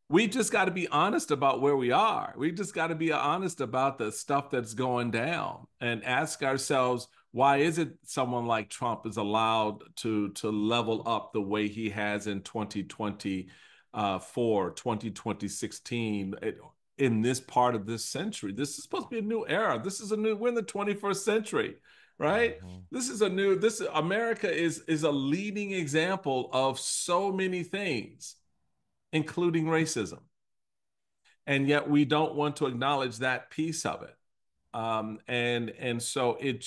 we just got to be honest about where we are. We just got to be honest about the stuff that's going down and ask ourselves, why is it someone like Trump is allowed to level up the way he has in 2024, 2016 in this part of this century? This is supposed to be a new era. This is a new, we're in the 21st century, right? Hmm. This is a new, this America is a leading example of so many things, including racism, and yet we don't want to acknowledge that piece of it. And so it's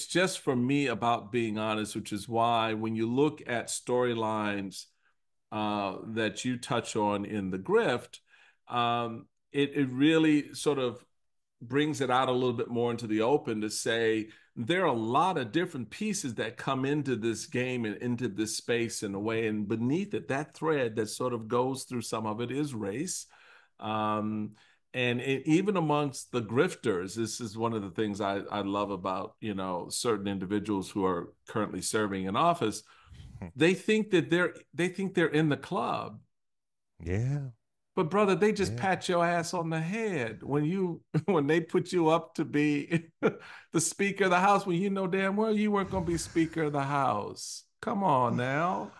just for me about being honest, which is why when you look at storylines that you touch on in the grift, it really sort of brings it out a little bit more into the open to say there are a lot of different pieces that come into this game and into this space in a way. And beneath it, that thread that sort of goes through some of it is race. Um, even amongst the grifters, this is one of the things I love about, certain individuals who are currently serving in office. They think they're in the club, Yeah, but brother, they just yeah. pat your ass on the head when you when they put you up to be the Speaker of the House when you know damn well you weren't going to be Speaker of the House. Come on now.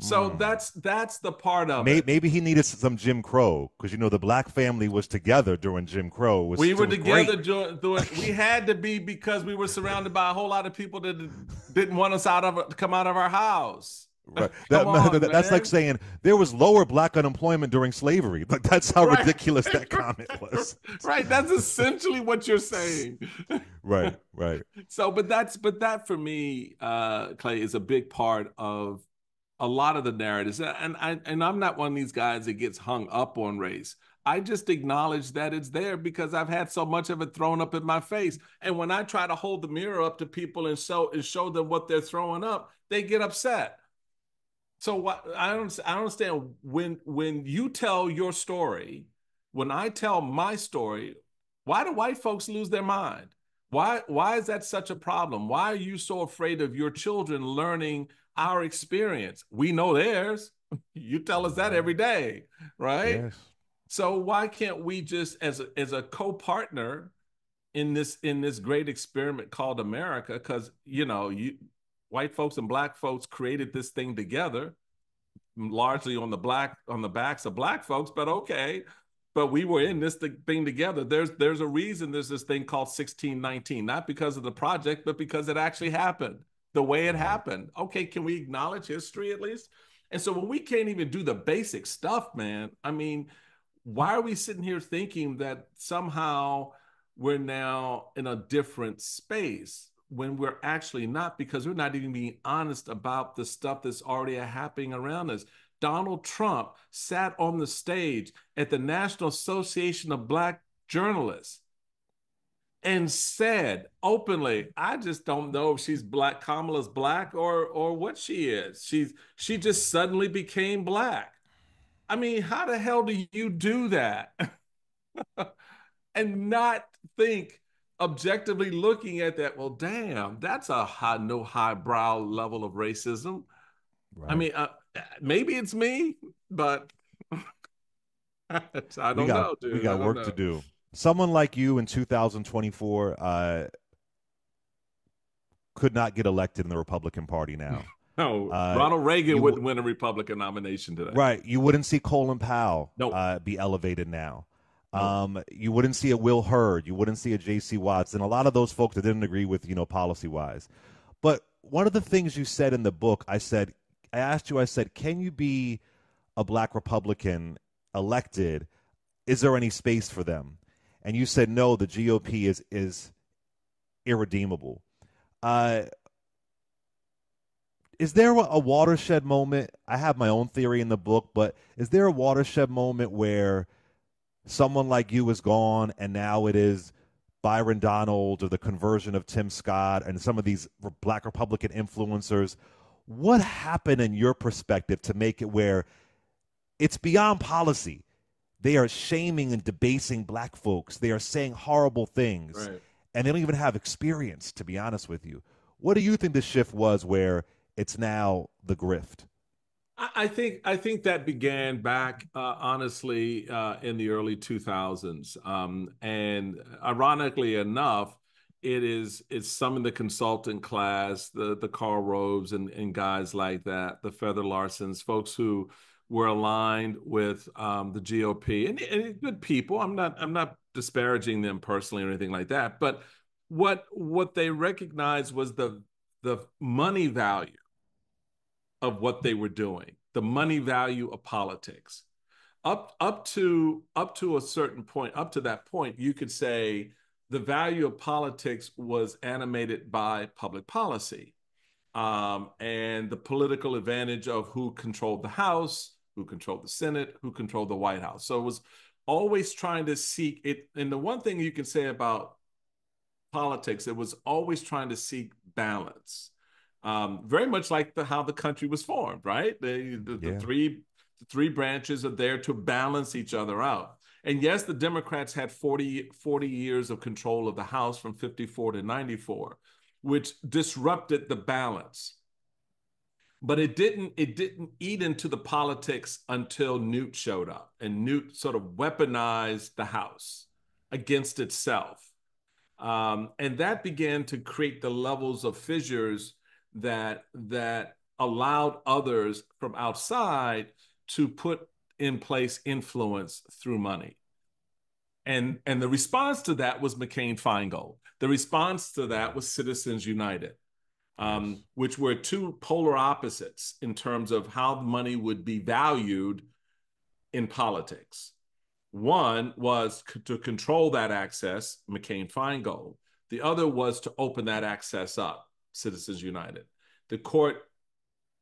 So Mm. that's the part of Maybe, it. maybe he needed some Jim Crow because the black family was together during Jim Crow. We It were was great. together doing we had to be because we were surrounded by a whole lot of people that didn't want us to come out of our house. Right. Come on, That's like man. saying there was lower black unemployment during slavery. Like that's how Right. ridiculous that comment was. Right. That's essentially what you're saying. Right, right. So, but that for me, Clay, is a big part of a lot of the narratives. And I'm not one of these guys that gets hung up on race. I just acknowledge that it's there because I've had so much of it thrown up in my face. And when I try to hold the mirror up to people and show them what they're throwing up, they get upset. So what I don't understand when you tell your story, when I tell my story, why do white folks lose their mind? Why is that such a problem? Why are you so afraid of your children learning our experience? We know theirs. You tell us that every Hmm. day, right? Yes. So why can't we just as a co-partner in this great experiment called America, because you white folks and black folks created this thing together largely on the backs of black folks, but okay. But we were in this thing together. There's a reason there's this thing called 1619, not because of the project, but because it actually happened the way it Right. happened. Okay, can we acknowledge history at least? And so when we can't even do the basic stuff, man, I mean, why are we sitting here thinking that somehow we're now in a different space when we're actually not, because we're not even being honest about the stuff that's already happening around us? Donald Trump sat on the stage at the National Association of Black Journalists and said openly, I just don't know if she's black, Kamala's black or what she is. She just suddenly became black. I mean, how the hell do you do that and not think objectively looking at that? Well, damn, that's a no highbrow level of racism. I Right. mean, maybe it's me, but I We don't got know, we dude. I got don't work to know. do. Someone like you in 2024 could not get elected in the Republican Party now. No, Uh, Ronald Reagan you wouldn't win a Republican nomination today. Right. You wouldn't see Colin Powell No, be elevated now. no. You wouldn't see a Will Hurd. You wouldn't see a J.C. Watts, and a lot of those folks that didn't agree with policy wise. But one of the things you said in the book, I asked you, I said, can you be a black Republican elected? Is there any space for them? And you said no. The GOP is irredeemable. Uh, is there a watershed moment? I have my own theory in the book, but is there a watershed moment where someone like you is gone and now it is Byron Donald or the conversion of Tim Scott and some of these black Republican influencers? What happened in your perspective to make it where it's beyond policy? They are shaming and debasing black folks. They are saying horrible things, Right. and they don't even have experience, to be honest with you. What do you think the shift was where it's now the grift? I think that began back honestly in the early 2000s, and ironically enough, it's some of the consultant class, the Carl Roves and guys like that, the Feather Larsons, folks who were aligned with the GOP and good people. I'm not disparaging them personally or anything like that, but what they recognized was the money value of what they were doing, the money value of politics. Up to a certain point, up to that point, you could say the value of politics was animated by public policy, and the political advantage of who controlled the House, who controlled the Senate, who controlled the White House. So it was always trying to seek it. And the one thing you can say about politics, it was always trying to seek balance. Very much like how the country was formed, right? Yeah. The three branches are there to balance each other out. And yes, the Democrats had 40 years of control of the House from 54 to 94, which disrupted the balance. But it didn't eat into the politics until Newt showed up, and Newt sort of weaponized the House against itself. And that began to create the levels of fissures that allowed others from outside to put in place influence through money. And the response to that was McCain-Feingold. The response to that was Citizens United, Yes. which were two polar opposites in terms of how money would be valued in politics. One was to control that access, McCain-Feingold. The other was to open that access up, Citizens United. The court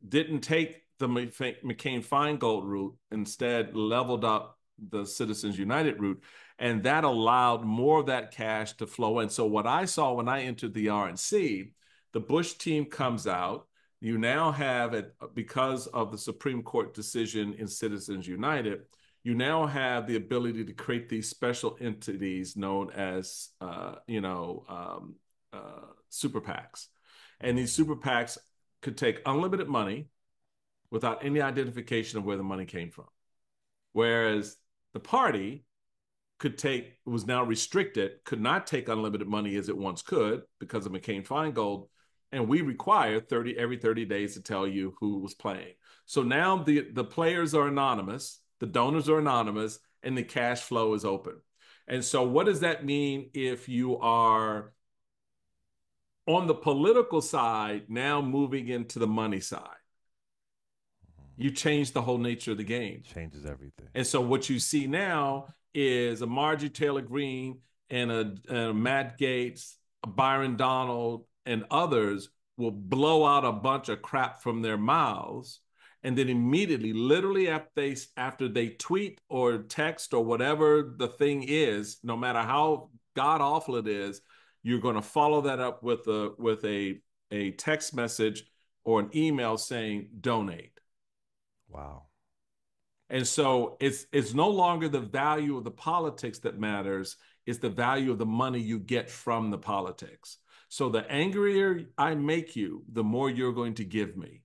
didn't take the McCain-Feingold route, instead leveled up the Citizens United route, and that allowed more of that cash to flow in. So what I saw when I entered the RNC, the Bush team comes out. You now have it, because of the Supreme Court decision in Citizens United, you now have the ability to create these special entities known as, super PACs. And these super PACs could take unlimited money without any identification of where the money came from. Whereas the party was now restricted, could not take unlimited money as it once could because of McCain-Feingold. And we require every 30 days to tell you who was playing. So now the players are anonymous, the donors are anonymous, and the cash flow is open. And so what does that mean if you are on the political side now moving into the money side? You change the whole nature of the game. Changes everything. And so what you see now is a Marjorie Taylor Greene and a Matt Gaetz, a Byron Donald, and others will blow out a bunch of crap from their mouths. And then immediately, literally after they tweet or text or whatever the thing is, no matter how god awful it is, you're going to follow that up with a text message or an email saying donate. Wow. And so it's no longer the value of the politics that matters, it's the value of the money you get from the politics. So the angrier I make you, the more you're going to give me.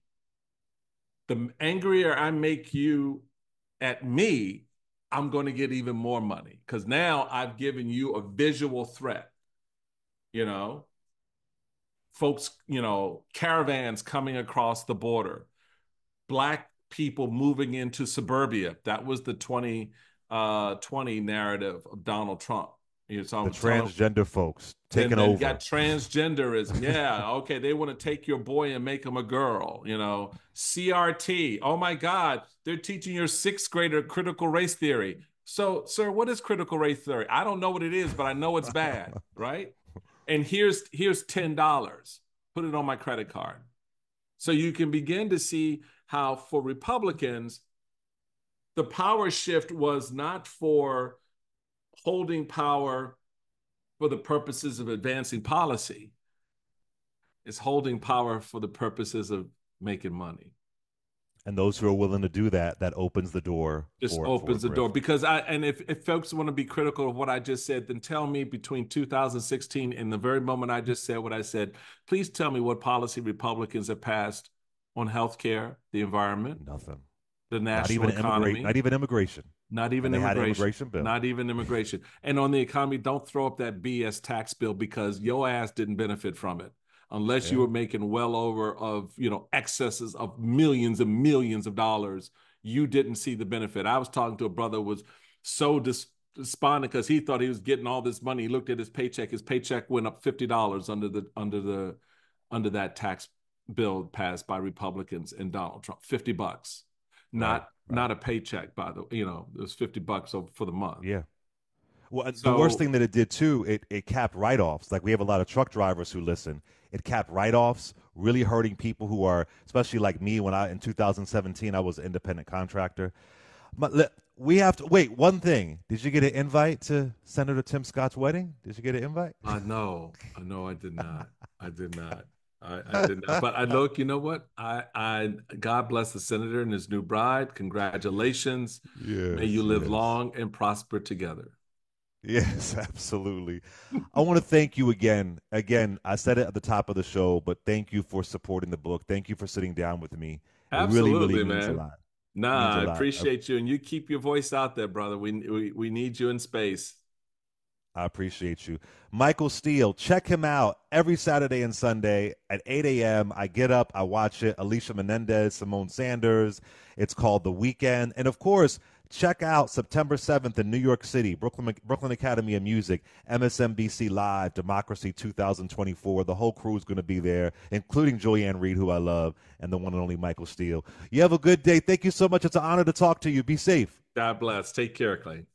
The angrier I make you at me, I'm going to get even more money, because now I've given you a visual threat. Folks, caravans coming across the border, Black people moving into suburbia. That was the 2020 narrative of Donald Trump. So The transgender folks taking then over. You got transgenderism. Yeah, okay, they want to take your boy and make him a girl. CRT. Oh my God, they're teaching your sixth grader critical race theory. So, sir, what is critical race theory? I don't know what it is, but I know it's bad, right? And here's $10. Put it on my credit card. So you can begin to see how, for Republicans, the power shift was not for holding power for the purposes of advancing policy. It's holding power for the purposes of making money. And those who are willing to do that, that opens the door. Just opens the door. Because if folks want to be critical of what I just said, then tell me, between 2016 and the very moment I just said what I said, please tell me what policy Republicans have passed on healthcare, the environment. Nothing. the Not national even immigrate. economy. Not even immigration. Not And even they had an immigration. immigration bill. Not even immigration. And on the economy, don't throw up that BS tax bill because your ass didn't benefit from it unless you Yeah. were making well over of, excesses of millions and millions of dollars. You didn't see the benefit. I was talking to a brother who was so despondent because he thought he was getting all this money. He looked at his paycheck. His paycheck went up $50 under that tax bill passed by Republicans and Donald Trump. $50. Right. Right. Not a paycheck, by the it was $50 for the month. Yeah. Well, the worst So thing that it did too, it capped write-offs. Like we have a lot of truck drivers who listen. It capped write-offs, really hurting people who are, especially like me. When in 2017, I was an independent contractor. But we have to wait. One thing: did you get an invite to Senator Tim Scott's wedding? Did you get an invite? I know, I did not. I did not. I did not. But I look, you know what? God bless the senator and his new bride. Congratulations. May you Yes, live yes. long and prosper together. Yes, absolutely. I want to thank you again. Again, I said it at the top of the show, but thank you for supporting the book. Thank you for sitting down with me. It really, really Absolutely, means a man. lot. Means Nah, a I lot. appreciate you, and you keep your voice out there, brother. We need you in space. I appreciate you. Michael Steele, check him out every Saturday and Sunday at 8 a.m. I get up, I watch it. Alicia Menendez, Simone Sanders. It's called The Weekend. And of course, check out September 7th in New York City, Brooklyn Academy of Music, MSNBC Live, Democracy 2024. The whole crew is going to be there, including Joyanne Reed, who I love, and the one and only Michael Steele. You have a good day. Thank you so much. It's an honor to talk to you. Be safe. God bless. Take care, Clay.